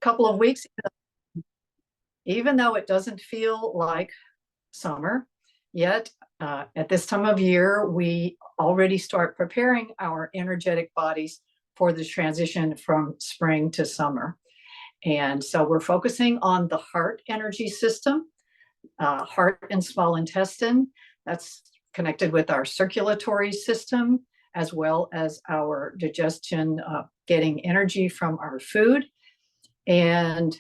couple of weeks, even though it doesn't feel like summer yet, at this time of year, we already start preparing our energetic bodies for the transition from spring to summer. And so we're focusing on the heart energy system, heart and small intestine. That's connected with our circulatory system, as well as our digestion, getting energy from our food. And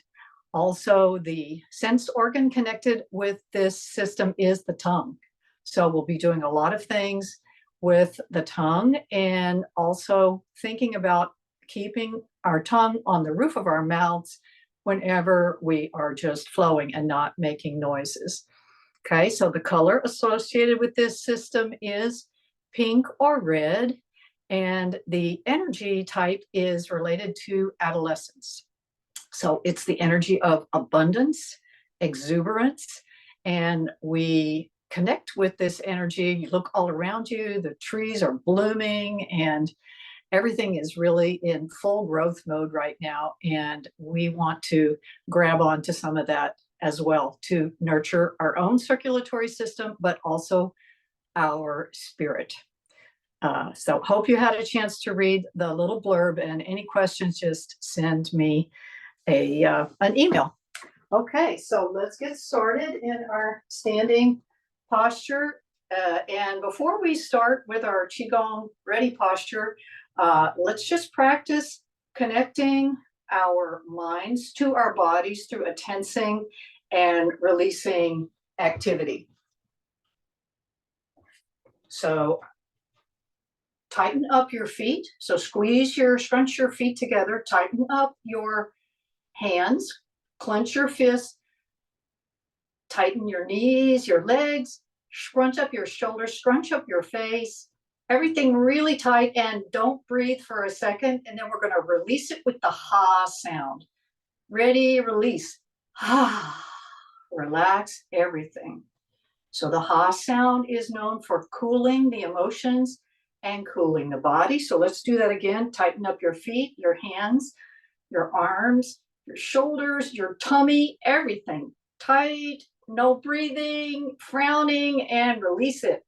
also the sense organ connected with this system is the tongue. So we'll be doing a lot of things with the tongue, and also thinking about keeping our tongue on the roof of our mouths whenever we are just flowing and not making noises. Okay, so the color associated with this system is pink or red, and the energy type is related to adolescence. So it's the energy of abundance, exuberance, and we connect with this energy. You look all around you, the trees are blooming, and everything is really in full growth mode right now. And we want to grab onto some of that as well to nurture our own circulatory system, but also our spirit. So hope you had a chance to read the little blurb, and any questions, just send me an email. Okay, so let's get started in our standing posture. And before we start with our QiGong ready posture, let's just practice connecting our minds to our bodies through a tensing and releasing activity. So tighten up your feet. So scrunch your feet together, tighten up your hands, clench your fists, tighten your knees, your legs, scrunch up your shoulders, scrunch up your face, everything really tight, and don't breathe for a second. And then we're going to release it with the ha sound. Ready, release. Ha. Relax everything. So the ha sound is known for cooling the emotions and cooling the body. So let's do that again. Tighten up your feet, your hands, your arms, your shoulders, your tummy, everything tight, no breathing, frowning, and release it.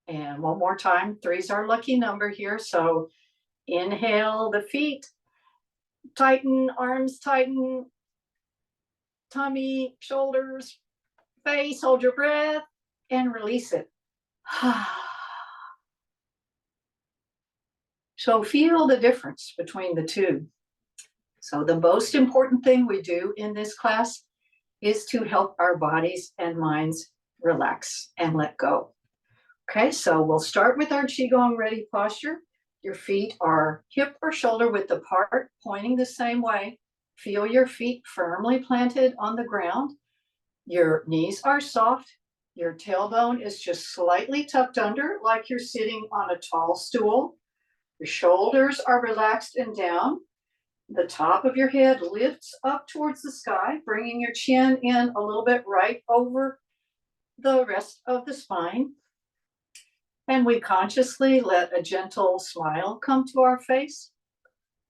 And one more time. 3's our lucky number here. So inhale the feet, tighten, arms tighten, tummy, shoulders, face, hold your breath, and release it. So feel the difference between the two. So the most important thing we do in this class is to help our bodies and minds relax and let go. Okay, so we'll start with our QiGong ready posture. Your feet are hip or shoulder width apart, pointing the same way. Feel your feet firmly planted on the ground. Your knees are soft. Your tailbone is just slightly tucked under, like you're sitting on a tall stool. Your shoulders are relaxed and down. The top of your head lifts up towards the sky, bringing your chin in a little bit right over the rest of the spine. And we consciously let a gentle smile come to our face,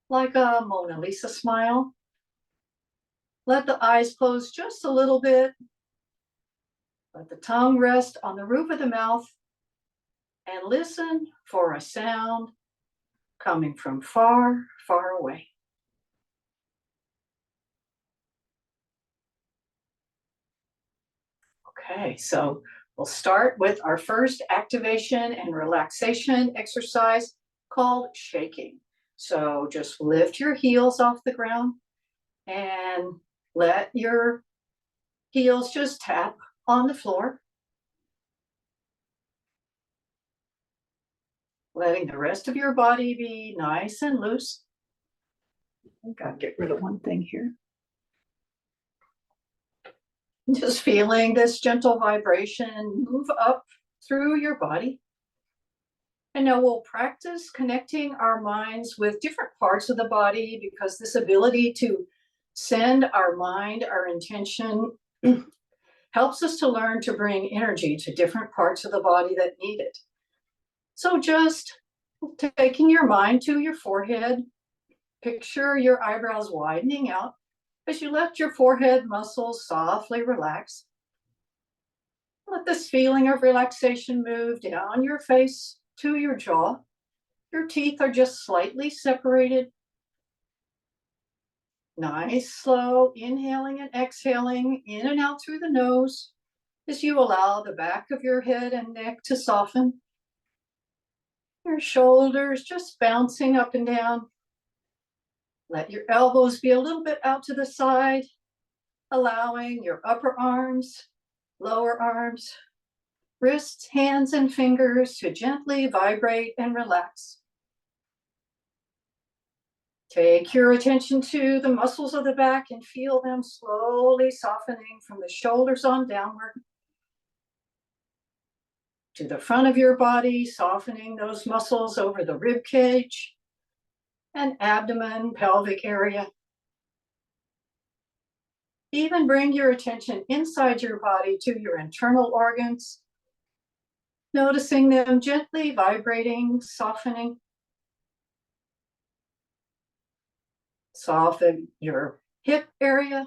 like a Mona Lisa smile. Let the eyes close just a little bit. Let the tongue rest on the roof of the mouth, and listen for a sound coming from far, far away. Okay, so we'll start with our first activation and relaxation exercise called shaking. So just lift your heels off the ground and let your heels just tap on the floor, letting the rest of your body be nice and loose. I've got to get rid of one thing here. Just feeling this gentle vibration move up through your body. And now we'll practice connecting our minds with different parts of the body, because this ability to send our mind, our intention, helps us to learn to bring energy to different parts of the body that need it. So just Taking your mind to your forehead, picture your eyebrows widening out as you let your forehead muscles softly relax. Let this feeling of relaxation move down your face to your jaw. Your teeth are just slightly separated. Nice, slow inhaling and exhaling in and out through the nose as you allow the back of your head and neck to soften. Your shoulders just bouncing up and down. Let your elbows be a little bit out to the side, allowing your upper arms, lower arms, wrists, hands, and fingers to gently vibrate and relax. Take your attention to the muscles of the back and feel them slowly softening from the shoulders on downward to the front of your body, softening those muscles over the rib cage and abdomen, pelvic area. Even bring your attention inside your body to your internal organs, noticing them gently vibrating, softening. Soften your hip area.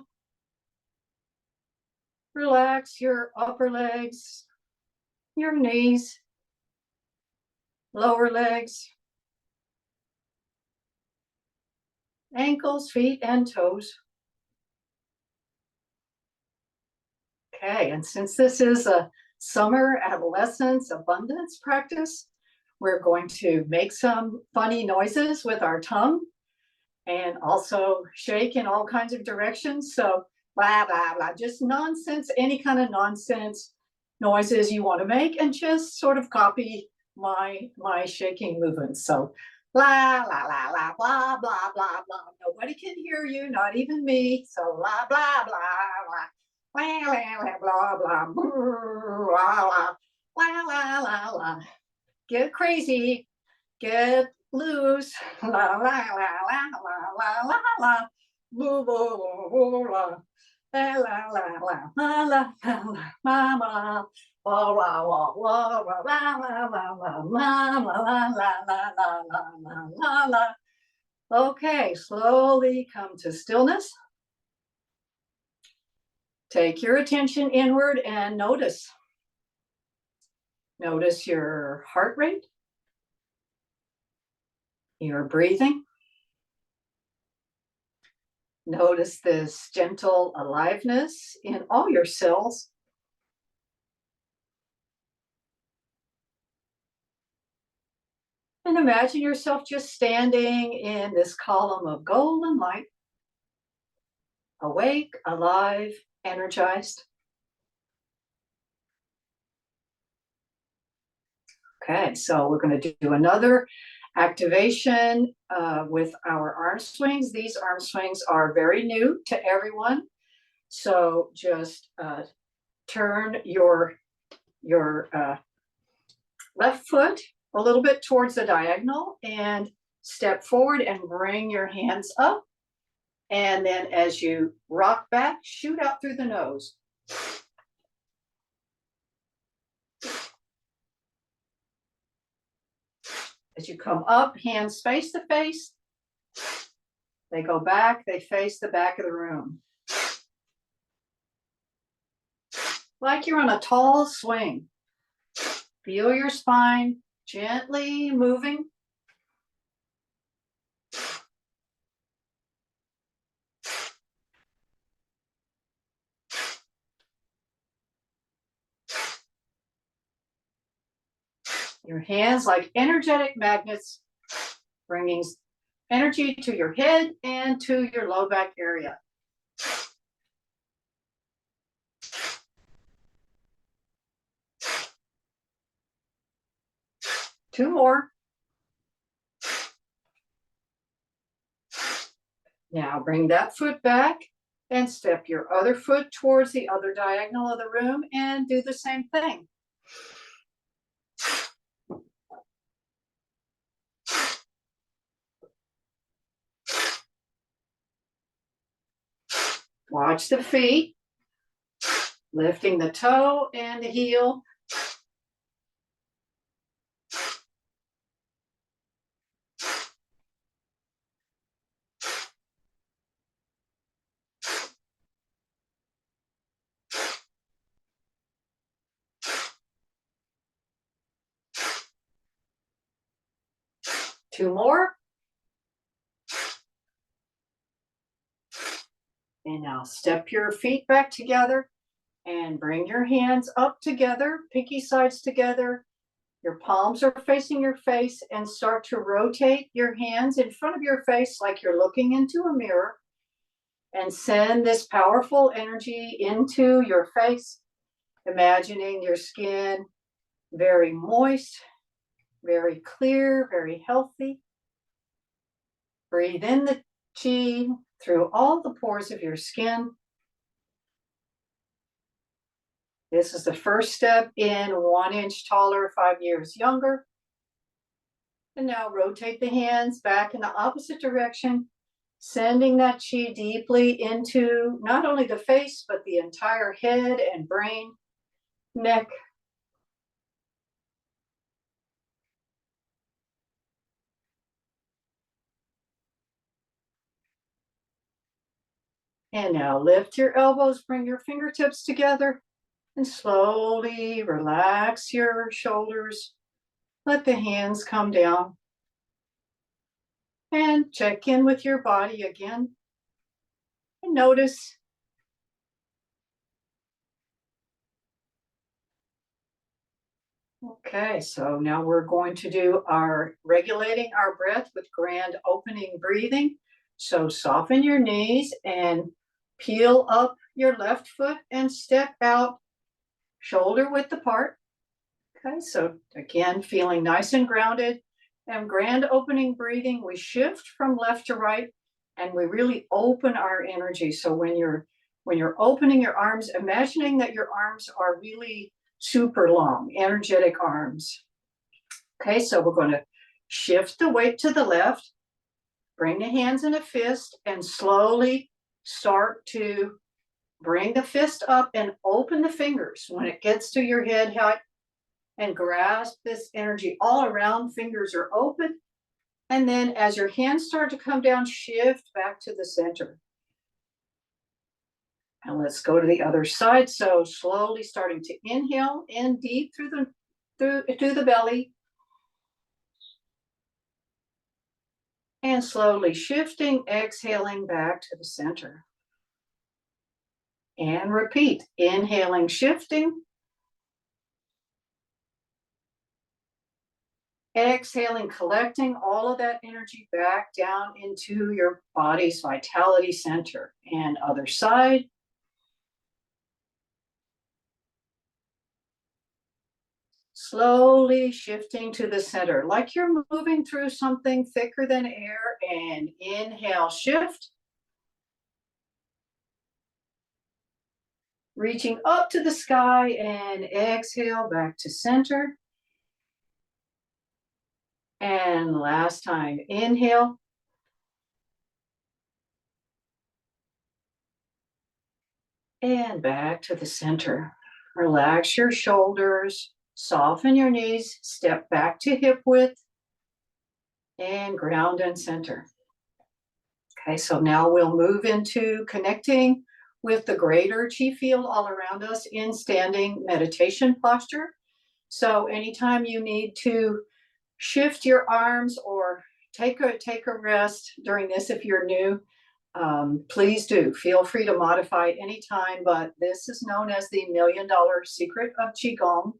Relax your upper legs, your knees, lower legs, ankles, feet, and toes. Okay, and since this is a summer adolescence abundance practice, we're going to make some funny noises with our tongue and also shake in all kinds of directions. So blah, blah, blah, just nonsense, any kind of nonsense noises you want to make, and just sort of copy my shaking movements. So blah, blah, blah, blah, blah, blah, blah, blah. Nobody can hear you, not even me. So blah, blah, blah, blah. Blah, blah, blah, blah, blah, blah, blah, blah, blah, blah. Get crazy, get loose, la la la la la la la la, boo boo boo la, la la la la la la la, mama, la la la la la la la la la la la la la. Okay, slowly come to stillness. Take your attention inward and notice. Notice your heart rate, your breathing. Notice this gentle aliveness in all your cells. And imagine yourself just standing in this column of golden light, awake, alive, energized. Okay, so we're going to do another activation with our arm swings. These arm swings are very new to everyone. So just turn your left foot a little bit towards the diagonal and step forward and bring your hands up. And then as you rock back, shoot out through the nose. As you come up, hands face to face. They go back, they face the back of the room. Like you're on a tall swing. Feel your spine gently moving. Your hands like energetic magnets, bringing energy to your head and to your low back area. Two more. Now bring that foot back and step your other foot towards the other diagonal of the room and do the same thing. Watch the feet, lifting the toe and the heel. 2 more. And now step your feet back together and bring your hands up together, pinky sides together. Your palms are facing your face, and start to rotate your hands in front of your face like you're looking into a mirror, and send this powerful energy into your face, imagining your skin very moist, very clear, very healthy. Breathe in the chi through all the pores of your skin. This is the first step in 1 inch taller, 5 years younger. And now rotate the hands back in the opposite direction, sending that chi deeply into not only the face, but the entire head and brain, neck. And now lift your elbows, bring your fingertips together, and slowly relax your shoulders. Let the hands come down. And check in with your body again. And notice. Okay, so now we're going to do our regulating our breath with grand opening breathing. So soften your knees and peel up your left foot and step out shoulder width apart. Okay, so again, feeling nice and grounded. And grand opening breathing, we shift from left to right and we really open our energy. So when you're opening your arms, imagining that your arms are really super long, energetic arms. Okay, so we're going to shift the weight to the left, bring the hands in a fist, and slowly start to bring the fist up and open the fingers when it gets to your head height, and grasp this energy all around. Fingers are open. And then as your hands start to come down, shift back to the center. And let's go to the other side. So slowly starting to inhale in deep through the belly. And slowly shifting, exhaling back to the center. And repeat, inhaling, shifting. Exhaling, collecting all of that energy back down into your body's vitality center. And other side. Slowly shifting to the center, like you're moving through something thicker than air. And inhale, shift. Reaching up to the sky, and exhale back to center. And last time, inhale. And back to the center. Relax your shoulders, soften your knees, step back to hip width, and ground and center. Okay, so now we'll move into connecting with the greater chi field all around us in standing meditation posture. So anytime you need to shift your arms or take a rest during this, if you're new, please do. Feel free to modify it anytime, but this is known as the $1 million secret of QiGong,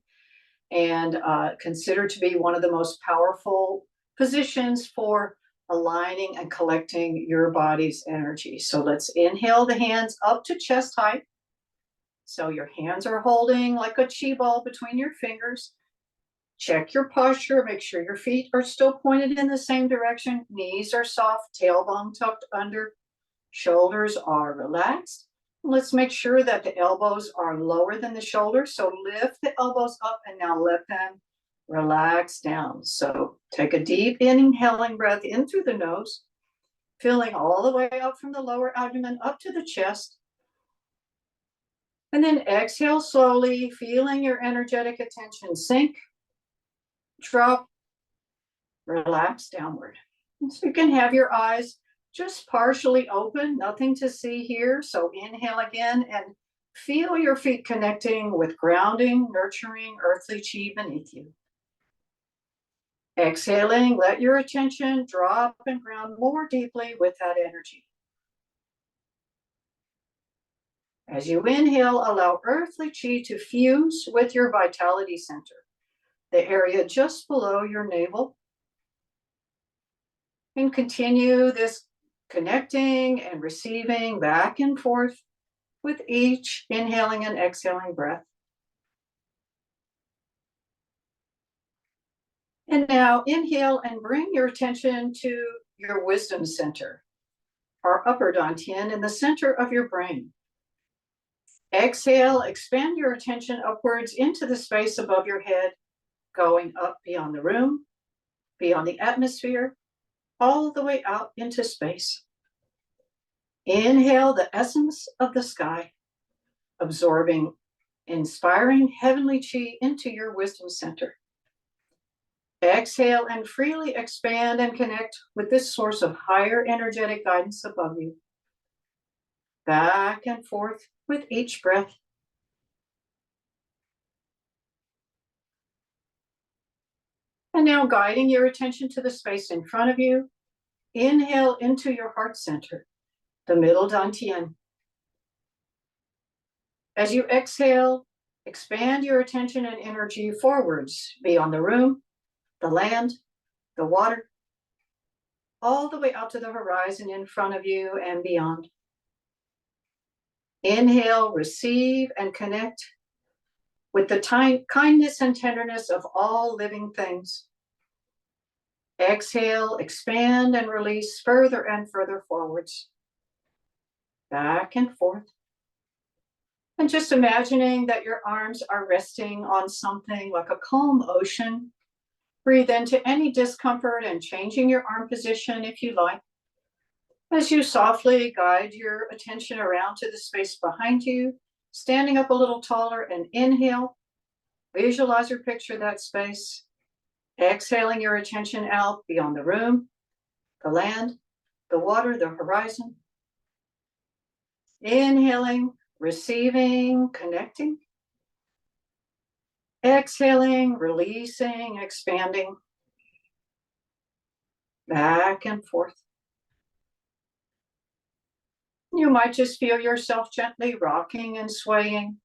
and considered to be one of the most powerful positions for aligning and collecting your body's energy. So let's inhale the hands up to chest height. So your hands are holding like a chi ball between your fingers. Check your posture, make sure your feet are still pointed in the same direction. Knees are soft, tailbone tucked under, shoulders are relaxed. Let's make sure that the elbows are lower than the shoulders. So lift the elbows up and now let them relax down. So take a deep inhaling breath in through the nose, filling all the way up from the lower abdomen up to the chest. And then exhale slowly, feeling your energetic attention sink, drop, relax downward. So you can have your eyes just partially open, nothing to see here. So inhale again and feel your feet connecting with grounding, nurturing, earthly chi beneath you. Exhaling, let your attention drop and ground more deeply with that energy. As you inhale, allow earthly chi to fuse with your vitality center, the area just below your navel. And continue this connecting and receiving back and forth with each inhaling and exhaling breath. And now inhale and bring your attention to your wisdom center, our upper dantian in the center of your brain. Exhale, expand your attention upwards into the space above your head, going up beyond the room, beyond the atmosphere, all the way out into space. Inhale the essence of the sky, absorbing inspiring heavenly chi into your wisdom center. Exhale and freely expand and connect with this source of higher energetic guidance above you. Back and forth with each breath. And now guiding your attention to the space in front of you, inhale into your heart center, the middle dantian. As you exhale, expand your attention and energy forwards beyond the room, the land, the water, all the way out to the horizon in front of you and beyond. Inhale, receive and connect with the kindness and tenderness of all living things. Exhale, expand and release further and further forwards, back and forth. And just imagining that your arms are resting on something like a calm ocean. Breathe into any discomfort and changing your arm position if you like. As you softly guide your attention around to the space behind you, standing up a little taller and inhale, visualize or picture that space. Exhaling your attention out beyond the room, the land, the water, the horizon. Inhaling, receiving, connecting. Exhaling, releasing, expanding. Back and forth. You might just feel yourself gently rocking and swaying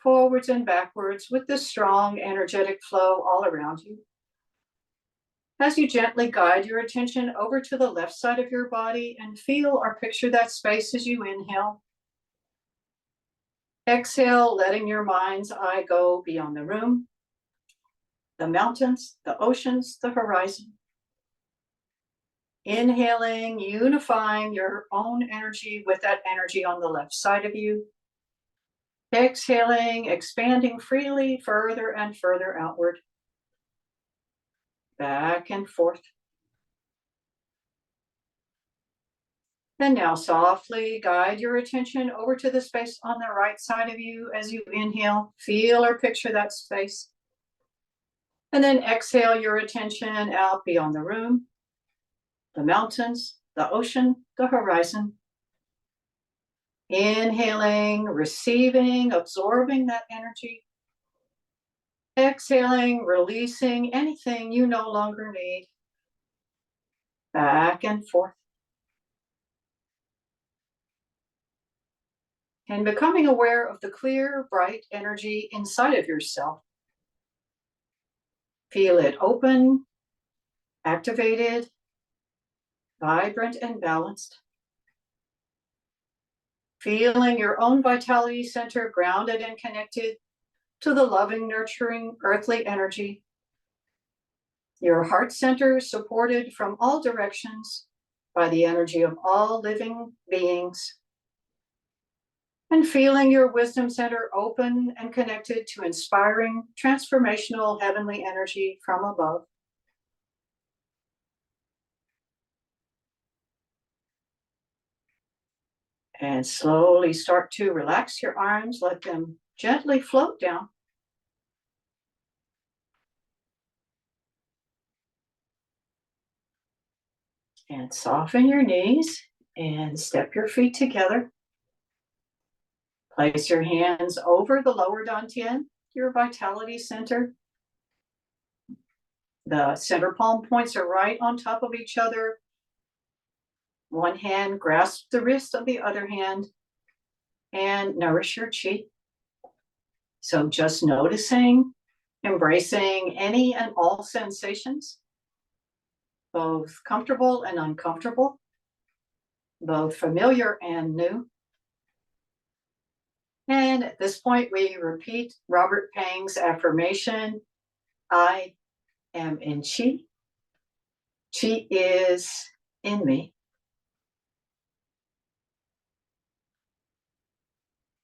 forwards and backwards with this strong energetic flow all around you. As you gently guide your attention over to the left side of your body and feel or picture that space as you inhale. Exhale, letting your mind's eye go beyond the room, the mountains, the oceans, the horizon. Inhaling, unifying your own energy with that energy on the left side of you. Exhaling, expanding freely further and further outward. Back and forth. And now softly guide your attention over to the space on the right side of you as you inhale. Feel or picture that space. And then exhale your attention out beyond the room, the mountains, the ocean, the horizon. Inhaling, receiving, absorbing that energy. Exhaling, releasing anything you no longer need. Back and forth. And becoming aware of the clear, bright energy inside of yourself. Feel it open, activated, vibrant, and balanced. Feeling your own vitality center grounded and connected to the loving, nurturing, earthly energy. Your heart center supported from all directions by the energy of all living beings. And feeling your wisdom center open and connected to inspiring, transformational heavenly energy from above. And slowly start to relax your arms, let them gently float down. And soften your knees and step your feet together. Place your hands over the lower dantian, your vitality center. The center palm points are right on top of each other. One hand grasps the wrist of the other hand and nourish your chi. So just noticing, embracing any and all sensations, both comfortable and uncomfortable, both familiar and new. And at this point, we repeat Robert Pang's affirmation, I am in chi. Chi is in me.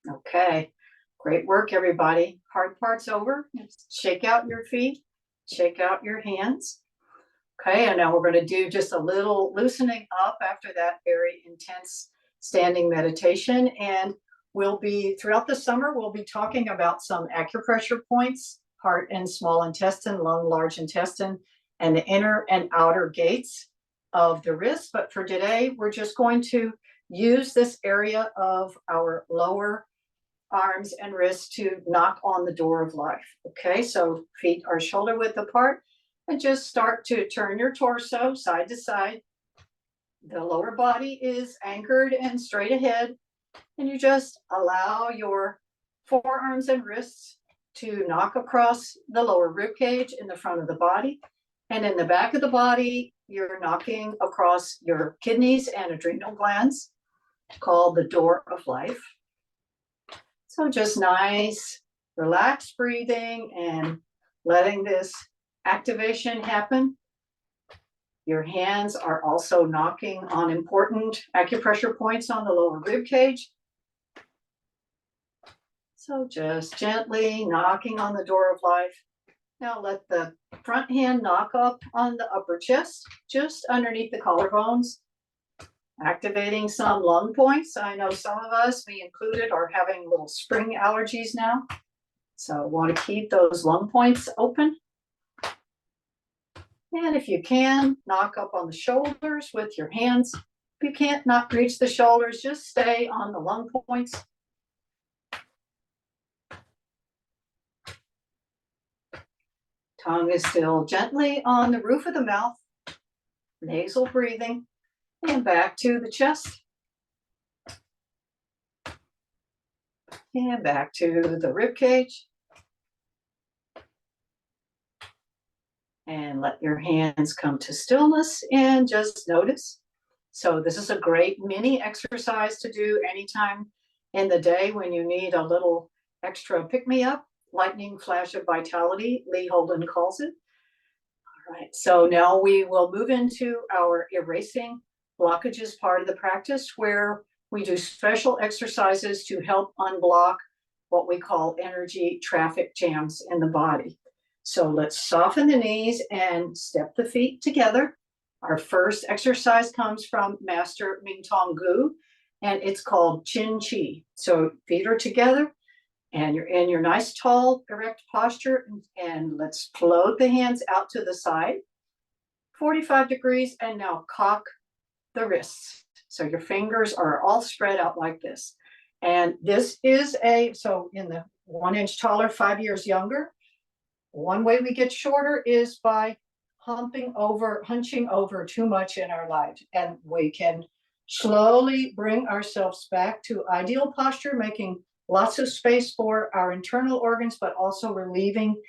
Okay, great work, everybody. Hard part's over. Shake out your feet, shake out your hands. Okay, and now we're going to do just a little loosening up after that very intense standing meditation. And we'll be, throughout the summer, we'll be talking about some acupressure points, heart and small intestine, lung, large intestine, and the inner and outer gates of the wrist. But for today, we're just going to use this area of our lower arms and wrists to knock on the door of life. Okay, so feet are shoulder width apart, and just start to turn your torso side to side. The lower body is anchored and straight ahead, and you just allow your forearms and wrists to knock across the lower rib cage in the front of the body. And in the back of the body, you're knocking across your kidneys and adrenal glands, called the door of life. So just nice, relaxed breathing and letting this activation happen. Your hands are also knocking on important acupressure points on the lower rib cage. So just gently knocking on the door of life. Now let the front hand knock up on the upper chest, just underneath the collarbones, activating some lung points. I know some of us, me included, are having little spring allergies now. So want to keep those lung points open. And if you can, knock up on the shoulders with your hands. If you can't not reach the shoulders, just stay on the lung points. Tongue is still gently on the roof of the mouth. Nasal breathing. And back to the chest. And back to the rib cage. And let your hands come to stillness and just notice. So this is a great mini exercise to do anytime in the day when you need a little extra pick-me-up, lightning flash of vitality, Lee Holden calls it. All right, so now we will move into our erasing blockages part of the practice, where we do special exercises to help unblock what we call energy traffic jams in the body. So let's soften the knees and step the feet together. Our first exercise comes from Master Ming Tong Gu, and it's called Chin Chi. So feet are together, and you're in your nice, tall, erect posture, and let's float the hands out to the side, 45 degrees, and now cock the wrists. So your fingers are all spread out like this. And this is so in the 1 inch taller, 5 years younger, one way we get shorter is by hunching over too much in our lives. And we can slowly bring ourselves back to ideal posture, making lots of space for our internal organs, but also relieving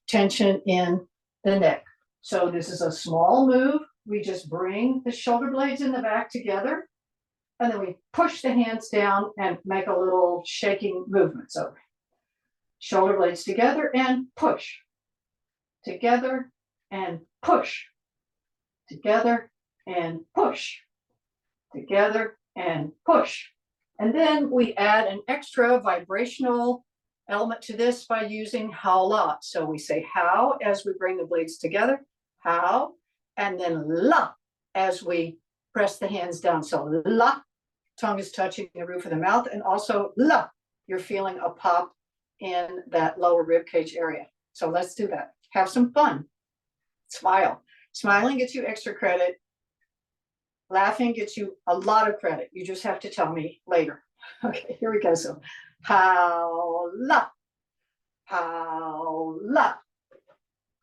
tension in the neck. So this is a small move. We just bring the shoulder blades in the back together, and then we push the hands down and make a little shaking movement. So shoulder blades together and push. Together and push. Together and push. Together and push. And then we add an extra vibrational element to this by using hao-la. So we say hao as we bring the blades together, hao, and then la as we press the hands down. So la, tongue is touching the roof of the mouth, and also la, you're feeling a pop in that lower rib cage area. So let's do that. Have some fun. Smile. Smiling gets you extra credit. Laughing gets you a lot of credit. You just have to tell me later. Okay, here we go. So, hao-la, hao-la,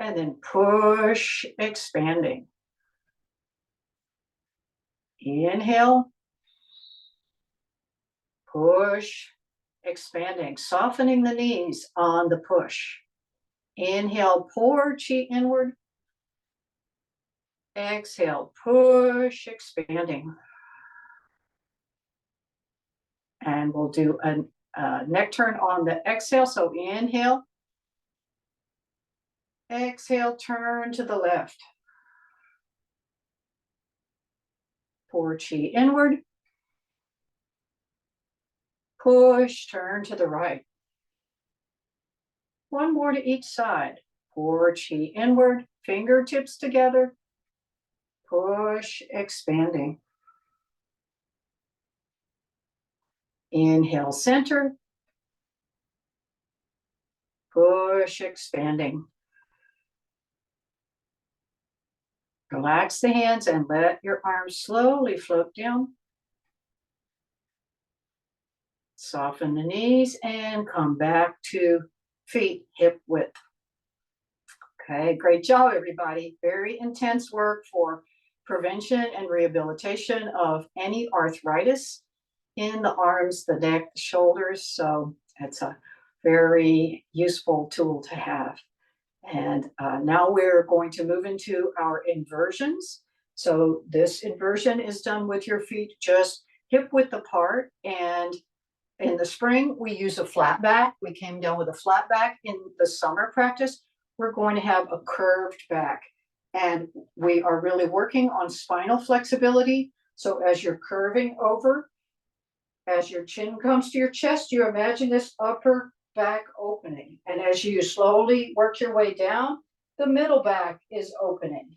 and then push, expanding. Inhale, push, expanding, softening the knees on the push. Inhale, pour chi inward. Exhale, push, expanding. And we'll do a neck turn on the exhale. So inhale, exhale, turn to the left. Pour chi inward. Push, turn to the right. One more to each side. Pour chi inward, fingertips together. Push, expanding. Inhale, center. Push, expanding. Relax the hands and let your arms slowly float down. Soften the knees and come back to feet hip width. Okay, great job, everybody. Very intense work for prevention and rehabilitation of any arthritis in the arms, the neck, the shoulders. So it's a very useful tool to have. And now we're going to move into our inversions. So this inversion is done with your feet just hip width apart. And in the spring, we use a flat back. We came down with a flat back. In the summer practice, we're going to have a curved back. And we are really working on spinal flexibility. So as you're curving over, as your chin comes to your chest, you imagine this upper back opening. And as you slowly work your way down, the middle back is opening.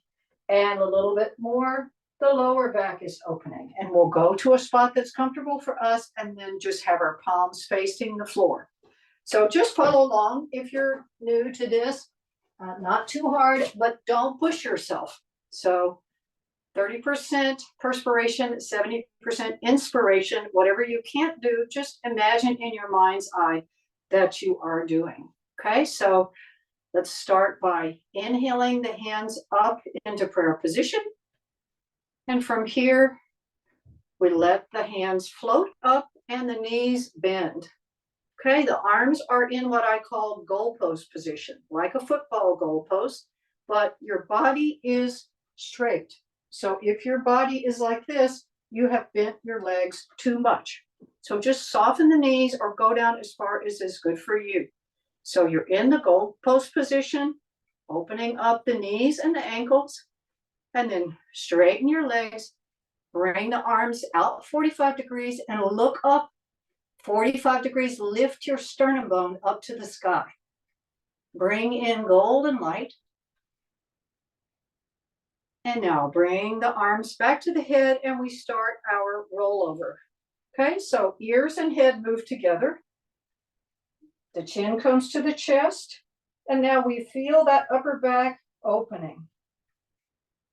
And a little bit more, the lower back is opening. And we'll go to a spot that's comfortable for us and then just have our palms facing the floor. So just follow along if you're new to this. Not too hard, but don't push yourself. So 30% perspiration, 70% inspiration. Whatever you can't do, just imagine in your mind's eye that you are doing. Okay, so let's start by inhaling the hands up into prayer position. And from here, we let the hands float up and the knees bend. Okay, the arms are in what I call goalpost position, like a football goalpost, but your body is straight. So if your body is like this, you have bent your legs too much. So just soften the knees or go down as far as is good for you. So you're in the goalpost position, opening up the knees and the ankles, and then straighten your legs, bring the arms out 45 degrees and look up 45 degrees, lift your sternum bone up to the sky. Bring in golden light. And now bring the arms back to the head and we start our rollover. Okay, so ears and head move together. The chin comes to the chest. And now we feel that upper back opening.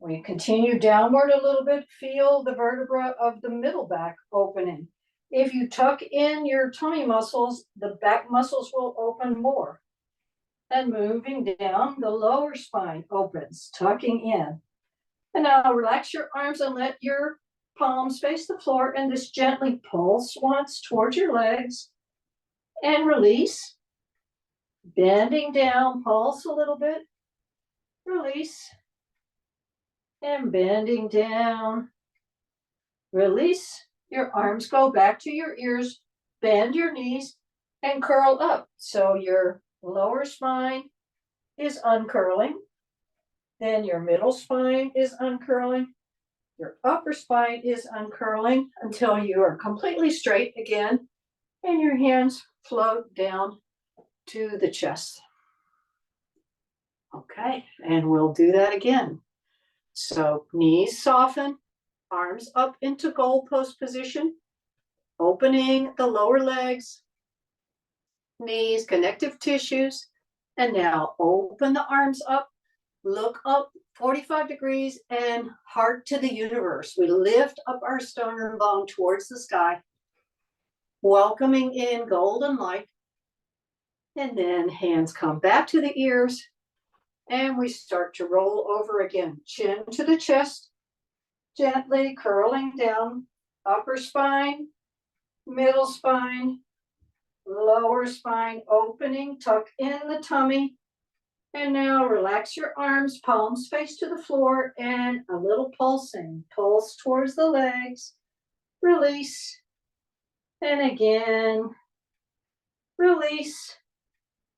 We continue downward a little bit, feel the vertebra of the middle back opening. If you tuck in your tummy muscles, the back muscles will open more. And moving down, the lower spine opens, tucking in. And now relax your arms and let your palms face the floor and just gently pulse once towards your legs and release. Bending down, pulse a little bit, release. And bending down, release. Your arms go back to your ears, bend your knees, and curl up. So your lower spine is uncurling. Then your middle spine is uncurling. Your upper spine is uncurling until you are completely straight again. And your hands float down to the chest. Okay, and we'll do that again. So knees soften. Arms up into goalpost position, opening the lower legs, knees, connective tissues, and now open the arms up, look up 45 degrees and heart to the universe. We lift up our sternum bone towards the sky, welcoming in golden light, and then hands come back to the ears And we start to roll over again. Chin to the chest, gently curling down. Upper spine, middle spine, lower spine opening. Tuck in the tummy. And now relax your arms, palms face to the floor, and a little pulsing. Pulse towards the legs. Release. And again, release.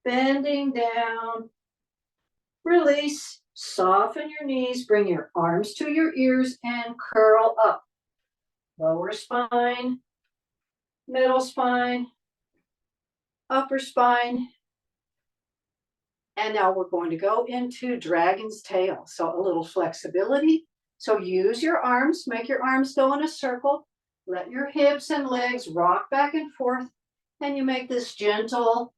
Bending down. Release. Soften your knees. Bring your arms to your ears and curl up. Lower spine, middle spine, upper spine. And now we're going to go into dragon's tail. So a little flexibility. So use your arms, make your arms go in a circle. Let your hips and legs rock back and forth. And you make this gentle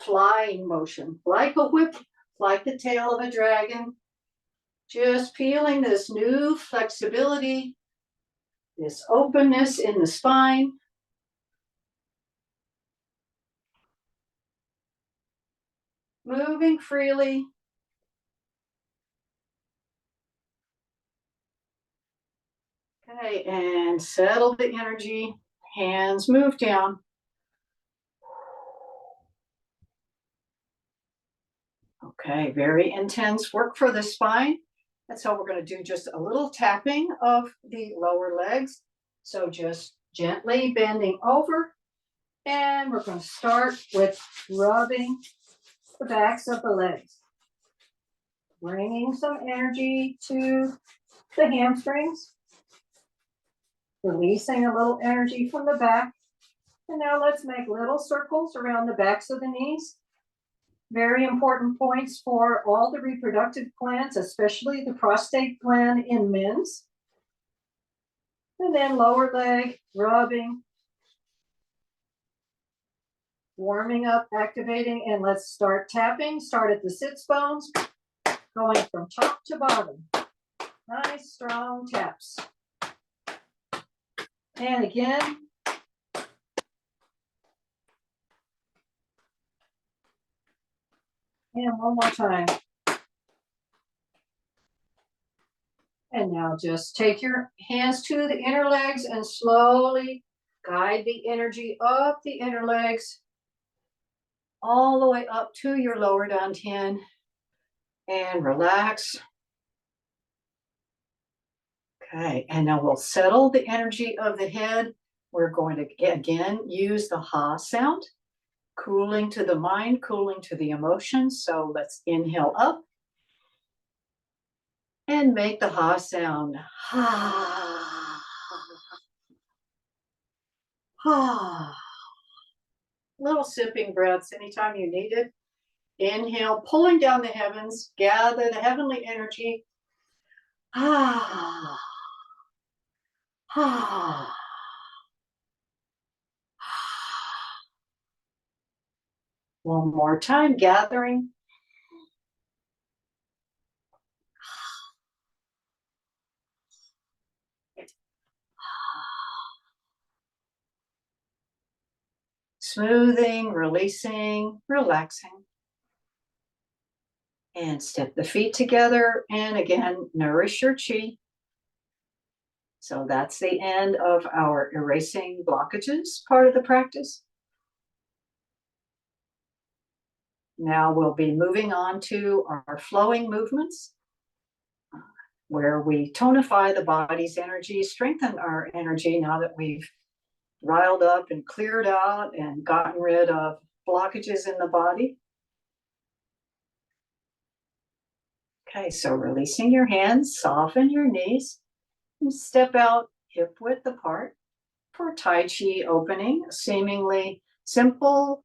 flying motion, like a whip, like the tail of a dragon. Just feeling this new flexibility, this openness in the spine. Moving freely. Okay, and settle the energy. Hands move down. Okay, very intense work for the spine. That's how we're going to do just a little tapping of the lower legs. So just gently bending over. And we're going to start with rubbing the backs of the legs. Bringing some energy to the hamstrings. Releasing a little energy from the back. And now let's make little circles around the backs of the knees. Very important points for all the reproductive glands, especially the prostate gland in men's. And then lower leg, rubbing, warming up, activating, and let's start tapping. Start at the sits bones, going from top to bottom. Nice, strong taps. And again. And one more time. And now just take your hands to the inner legs and slowly guide the energy up the inner legs all the way up to your lower dantian and relax. Okay, and now we'll settle the energy of the head. We're going to again use the ha sound, cooling to the mind, cooling to the emotions. So let's inhale up and make the ha sound. Ha. Ha. Little sipping breaths anytime you need it. Inhale, pulling down the heavens, gather the heavenly energy. Ah. Ah. One more time, gathering. Smoothing, releasing, relaxing. And step the feet together. And again, nourish your chi. So that's the end of our erasing blockages part of the practice. Now we'll be moving on to our flowing movements, where we tonify the body's energy, strengthen our energy now that we've riled up and cleared out and gotten rid of blockages in the body. Okay, so releasing your hands, soften your knees, and step out hip width apart for Tai Chi opening. Seemingly simple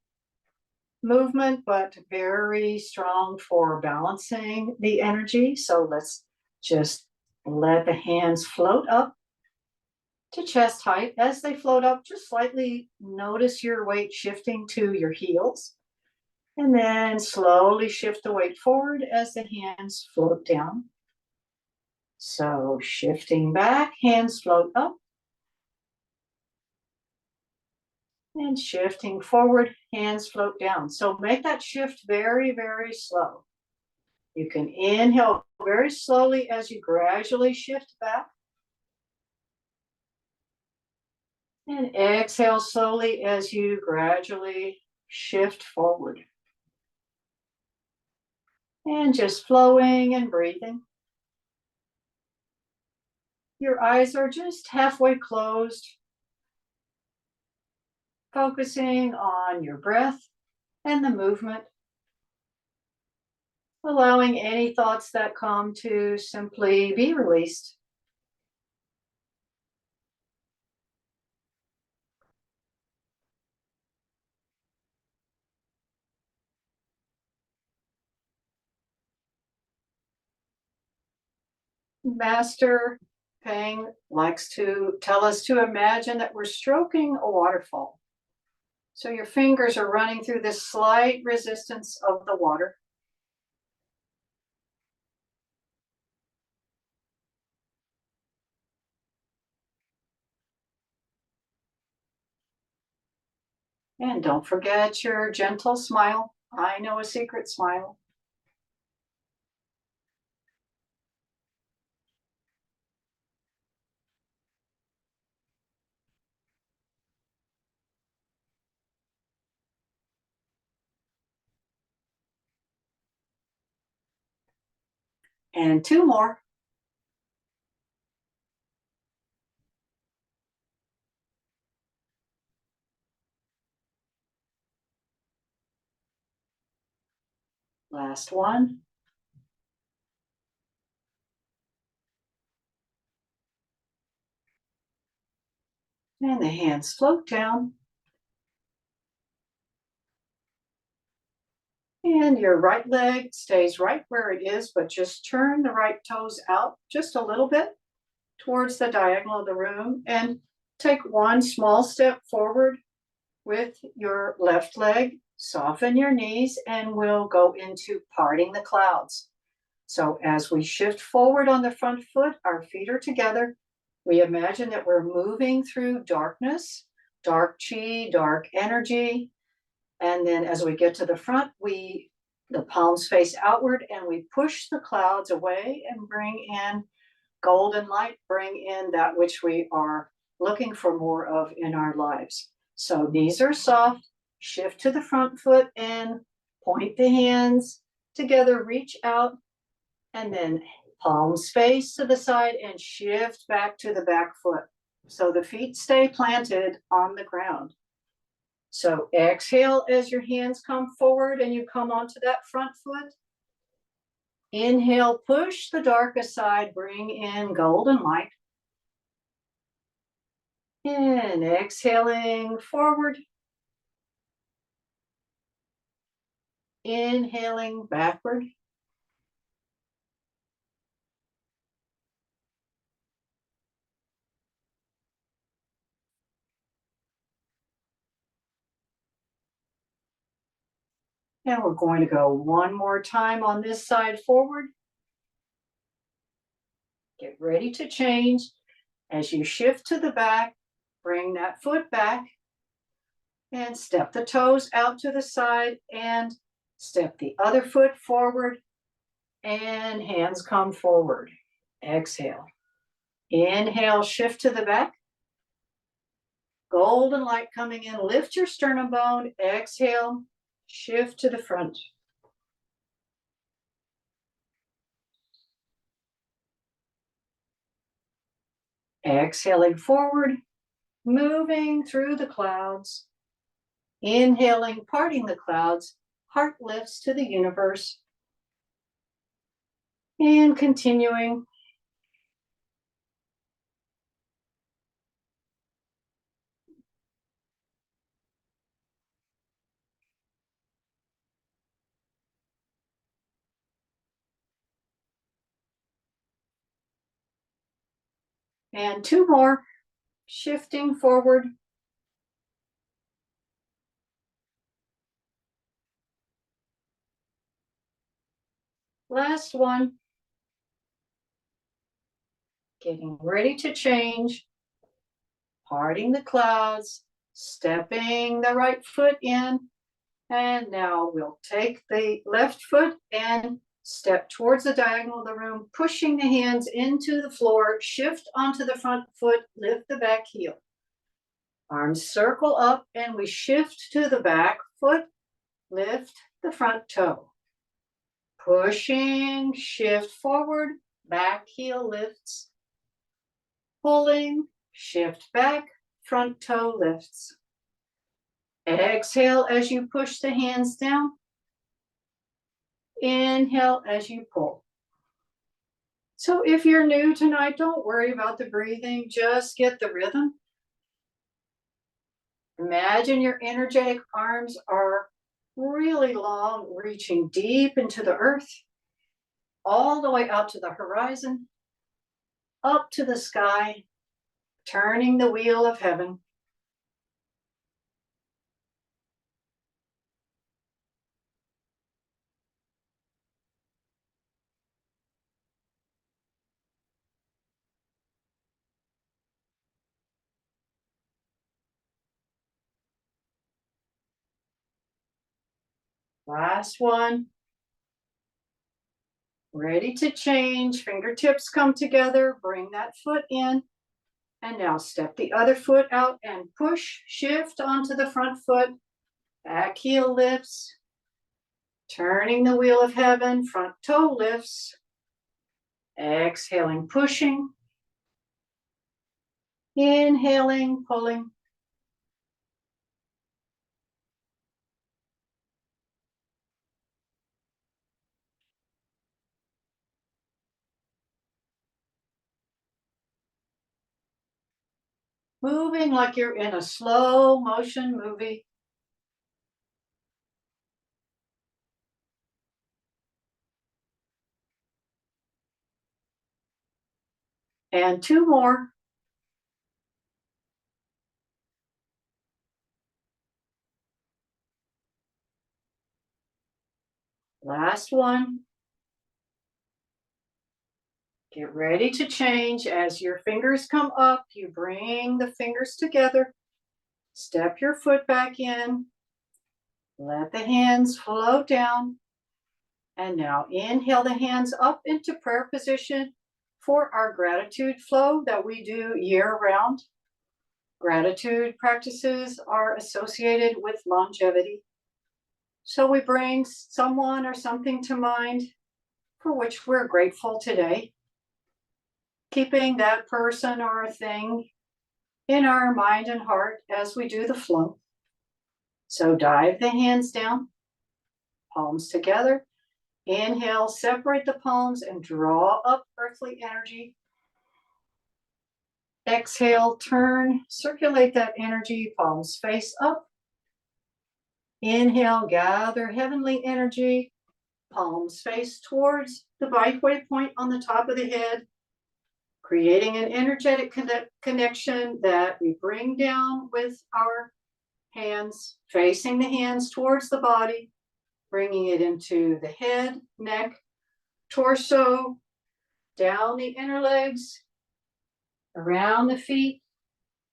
movement, but very strong for balancing the energy. So let's just let the hands float up to chest height. As they float up, just slightly notice your weight shifting to your heels. And then slowly shift the weight forward as the hands float down. So shifting back, hands float up. And shifting forward, hands float down. So make that shift very, very slow. You can inhale very slowly as you gradually shift back. And exhale slowly as you gradually shift forward. And just flowing and breathing. Your eyes are just halfway closed, focusing on your breath and the movement, allowing any thoughts that come to simply be released. Master Peng likes to tell us to imagine that we're stroking a waterfall. So your fingers are running through this slight resistance of the water. And don't forget your gentle smile. I know a secret smile. And two more. Last one. And the hands float down. And your right leg stays right where it is, but just turn the right toes out just a little bit towards the diagonal of the room and take one small step forward with your left leg. Soften your knees and we'll go into parting the clouds. So as we shift forward on the front foot, our feet are together. We imagine that we're moving through darkness, dark chi, dark energy. And then as we get to the front, the palms face outward and we push the clouds away and bring in golden light, bring in that which we are looking for more of in our lives. So knees are soft, shift to the front foot and point the hands together, reach out, and then palms face to the side and shift back to the back foot. So the feet stay planted on the ground. So exhale as your hands come forward and you come onto that front foot. Inhale, push the dark aside, bring in golden light. And exhaling forward. Inhaling backward. And we're going to go one more time on this side forward. Get ready to change. As you shift to the back, bring that foot back and step the toes out to the side and step the other foot forward and hands come forward. Exhale. Inhale, shift to the back. Golden light coming in. Lift your sternum bone. Exhale, shift to the front. Exhaling forward, moving through the clouds. Inhaling, parting the clouds. Heart lifts to the universe. And continuing. And two more. Shifting forward. Last one. Getting ready to change. Parting the clouds. Stepping the right foot in. And now we'll take the left foot and Step towards the diagonal of the room, pushing the hands into the floor, shift onto the front foot, lift the back heel. Arms circle up and we shift to the back foot, lift the front toe. Pushing, shift forward, back heel lifts. Pulling, shift back, front toe lifts. Exhale as you push the hands down. Inhale as you pull. So if you're new tonight, don't worry about the breathing, just get the rhythm. Imagine your energetic arms are really long, reaching deep into the earth, all the way out to the horizon, up to the sky, turning the wheel of heaven. Last one. Ready to change. Fingertips come together. Bring that foot in. And now step the other foot out and push, shift onto the front foot. Back heel lifts. Turning the wheel of heaven. Front toe lifts. Exhaling, pushing. Inhaling, pulling. Moving like you're in a slow motion movie. And two more. Last one. Get ready to change. As your fingers come up, you bring the fingers together. Step your foot back in. Let the hands float down. And now inhale the hands up into prayer position for our gratitude flow that we do year round. Gratitude practices are associated with longevity. So we bring someone or something to mind for which we're grateful today. Keeping that person or thing in our mind and heart as we do the flow. So dive the hands down, palms together. Inhale, separate the palms and draw up earthly energy. Exhale, turn, circulate that energy, palms face up. Inhale, gather heavenly energy, palms face towards the byway point on the top of the head, creating an energetic connection that we bring down with our hands, facing the hands towards the body, bringing it into the head, neck, torso, down the inner legs, around the feet,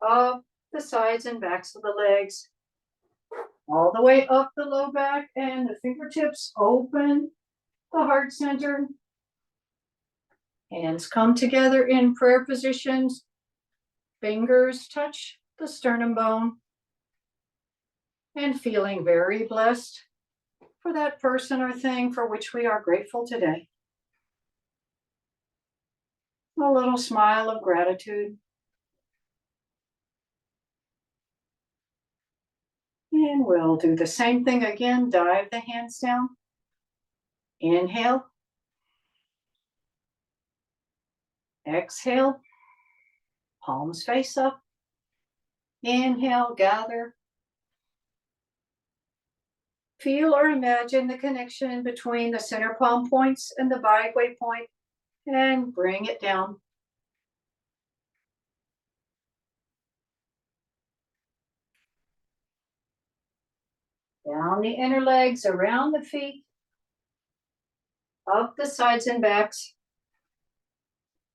up the sides and backs of the legs, all the way up the low back, and the fingertips open the heart center. Hands come together in prayer positions. Fingers touch the sternum bone. And feeling very blessed for that person or thing for which we are grateful today. A little smile of gratitude. And we'll do the same thing again. Dive the hands down. Inhale. Exhale. Palms face up. Inhale, gather. Feel or imagine the connection between the center palm points and the byway point, and bring it down. Down the inner legs, around the feet, up the sides and backs.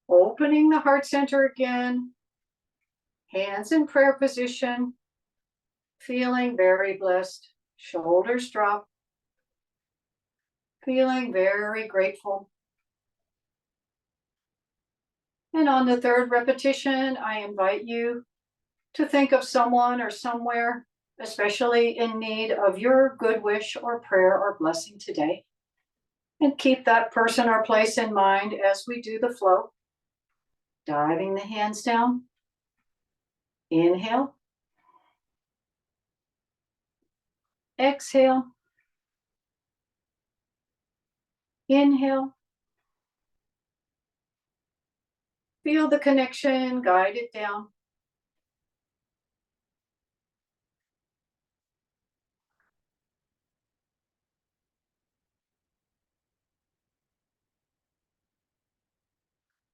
Opening the heart center again. Hands in prayer position. Feeling very blessed. Shoulders drop. feeling very grateful. And on the third repetition, I invite you to think of someone or somewhere, especially in need of your good wish or prayer or blessing today. And keep that person or place in mind as we do the flow. Diving the hands down. Inhale. Exhale. Inhale. Feel the connection, guide it down.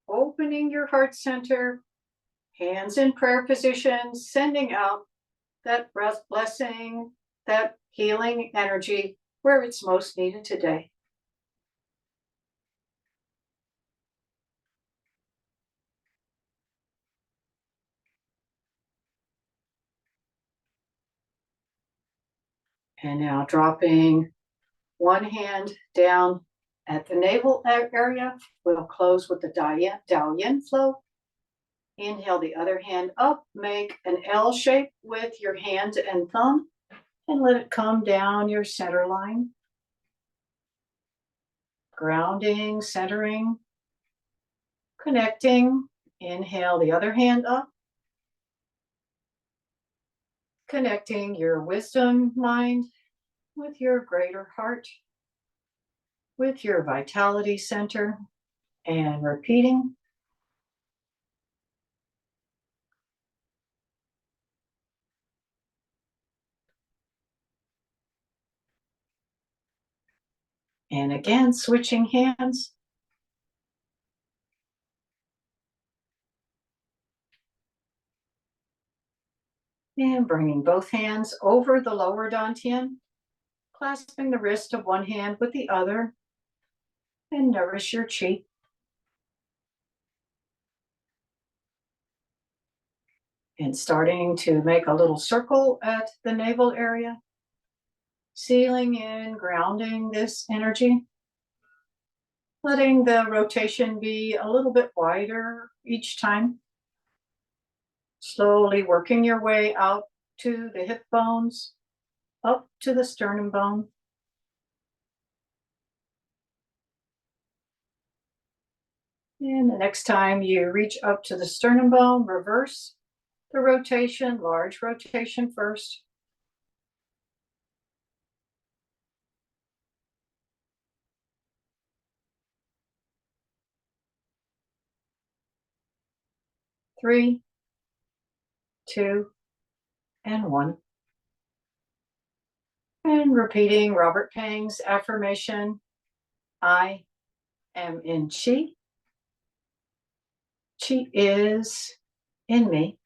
Opening your heart center, hands in prayer position, sending out that breath blessing, that healing energy where it's most needed today. And now dropping one hand down at the navel area. We'll close with the Dao-Yin flow. Inhale the other hand up, make an L shape with your hand and thumb, and let it come down your center line. Grounding, centering, connecting. Inhale the other hand up. Connecting your wisdom mind with your greater heart, with your vitality center, and repeating. And again, switching hands. And bringing both hands over the lower dantian, clasping the wrist of one hand with the other, and nourish your chi. And starting to make a little circle at the navel area, sealing in, grounding this energy, letting the rotation be a little bit wider each time. Slowly working your way out to the hip bones, up to the sternum bone. And the next time you reach up to the sternum bone, reverse the rotation, large rotation first. Three, two, and one. And repeating Robert Pang's affirmation, I am in chi. Chi is in me.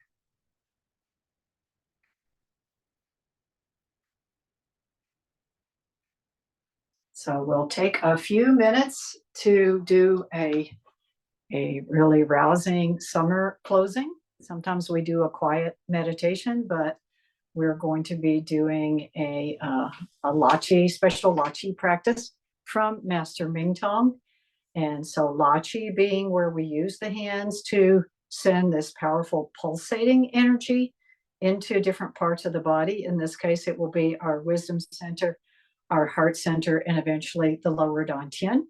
So we'll take a few minutes to do a really rousing summer closing. Sometimes we do a quiet meditation, but we're going to be doing a special Lachi practice from Master Ming Tong. And so Lachi being where we use the hands to send this powerful pulsating energy into different parts of the body. In this case, it will be our wisdom center, our heart center, and eventually the lower dantian.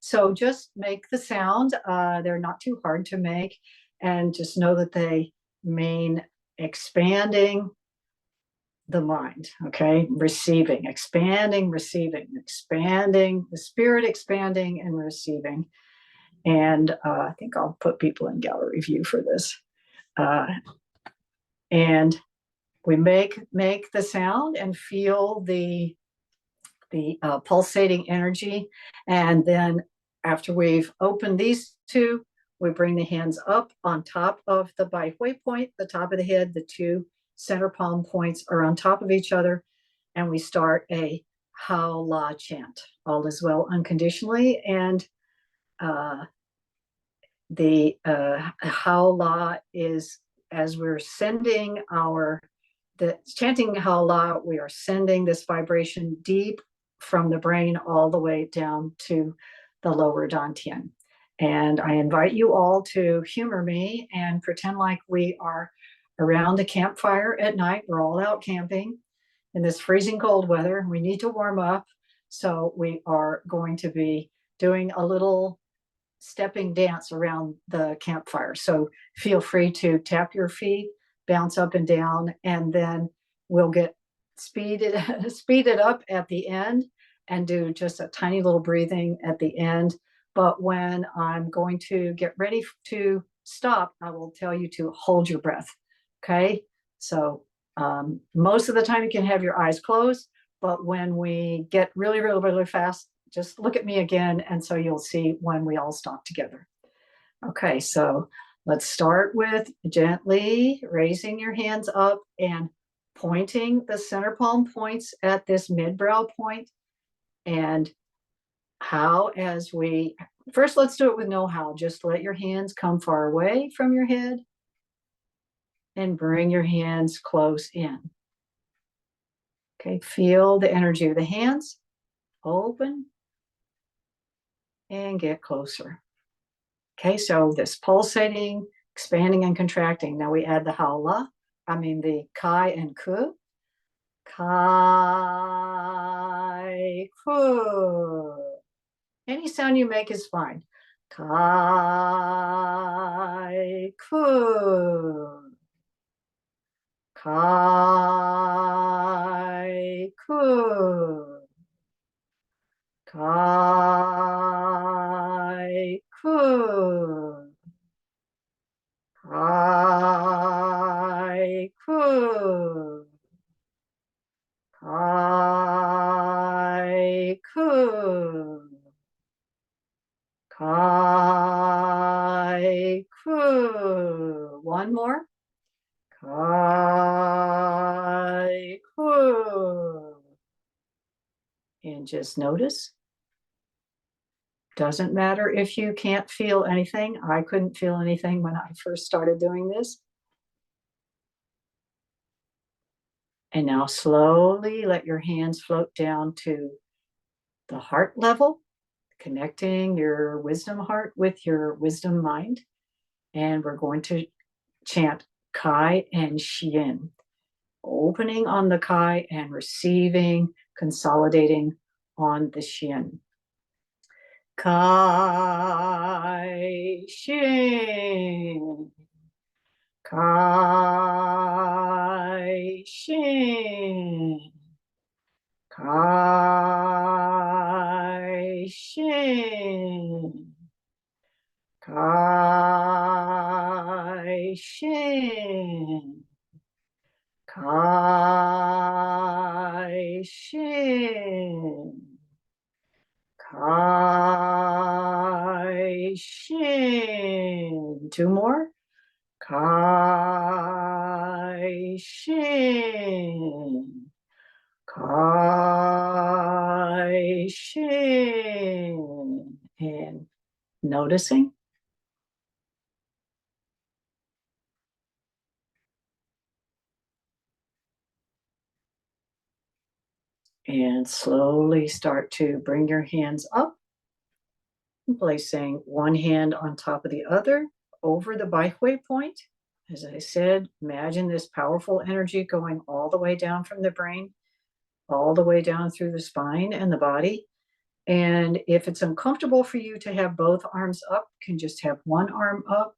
So just make the sound. They're not too hard to make. And just know that they mean expanding the mind, okay? Receiving, expanding, receiving, expanding, the spirit expanding and receiving. And I think I'll put people in gallery view for this. And we make the sound and feel the pulsating energy. And then after we've opened these two, we bring the hands up on top of the Bai Hui point, the top of the head. The two center palm points are on top of each other. And we start a Hao La chant, all is well unconditionally. And the Hao La is, as we're sending chanting Hao La, we are sending this vibration deep from the brain all the way down to the lower dantian. And I invite you all to humor me and pretend like we are around a campfire at night. We're all out camping in this freezing cold weather. We need to warm up. So we are going to be doing a little stepping dance around the campfire. So feel free to tap your feet, bounce up and down, and then we'll get speeded up at the end and do just a tiny little breathing at the end. But when I'm going to get ready to stop, I will tell you to hold your breath. Okay. So most of the time you can have your eyes closed, but when we get really, really, really fast, just look at me again, and so you'll see when we all stop together. Okay, so let's start with gently raising your hands up and pointing. The center palm points at this mid-brow point. And how, as we, first let's do it with no how. Just let your hands come far away from your head and bring your hands close in. Okay, feel the energy of the hands. Open and get closer. Okay, so this pulsating, expanding, and contracting. Now we add the the kai and ku. Kai, ku. Any sound you make is fine. Kai, ku. Kai, ku. Kai, ku. Kai, ku. Kai, ku. Kai, ku. One more. Kai, ku. And just notice. Doesn't matter if you can't feel anything. I couldn't feel anything when I first started doing this. And now slowly let your hands float down to the heart level, connecting your wisdom heart with your wisdom mind. And we're going to chant Kai and Shin, opening on the Kai and receiving, consolidating on the Shin. Kai Shin. Kai Shin. Kai Shin. Kai Shin. Kai Shin. Kai Shin. Two more. Kai Shin. Kai Shin. And noticing. And slowly start to bring your hands up, placing one hand on top of the other over the byway point. As I said, imagine this powerful energy going all the way down from the brain, all the way down through the spine and the body. And if it's uncomfortable for you to have both arms up, you can just have one arm up.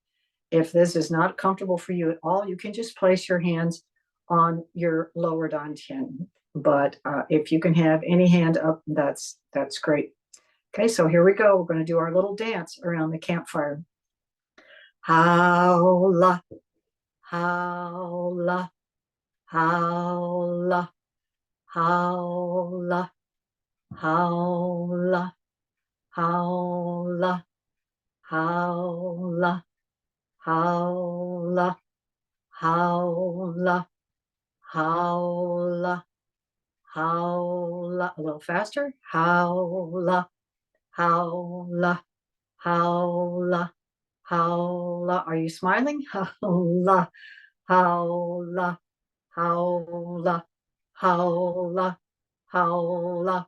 If this is not comfortable for you at all, you can just place your hands on your lower dantian. But if you can have any hand up, that's great. Okay, so here we go. We're going to do our little dance around the campfire. Howla, howla, howla, howla, howla, howla, howla, howla, howla, howla, howla. A little faster. Howla, howla, howla, howla. Are you smiling? Howla, howla, howla, howla, howla,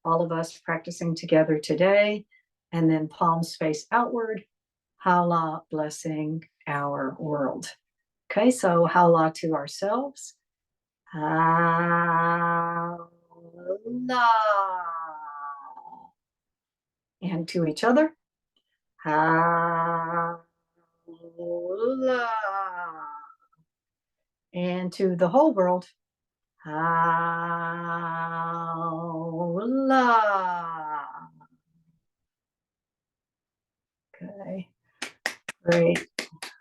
all of us practicing together today. And then palms face outward. Hala, blessing our world. Okay, so hala to ourselves. Hala. And to each other. Hala. And to the whole world. Hala. Okay, great.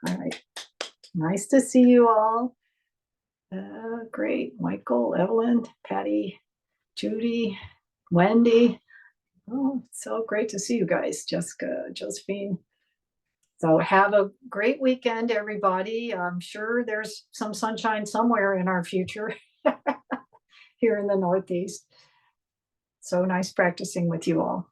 All right. Nice to see you all. Great. Michael, Evelyn, Patty, Judy, Wendy. Oh, so great to see you guys. Jessica, Josephine. So have a great weekend, everybody. I'm sure there's some sunshine somewhere in our future here in the Northeast. So nice practicing with you all.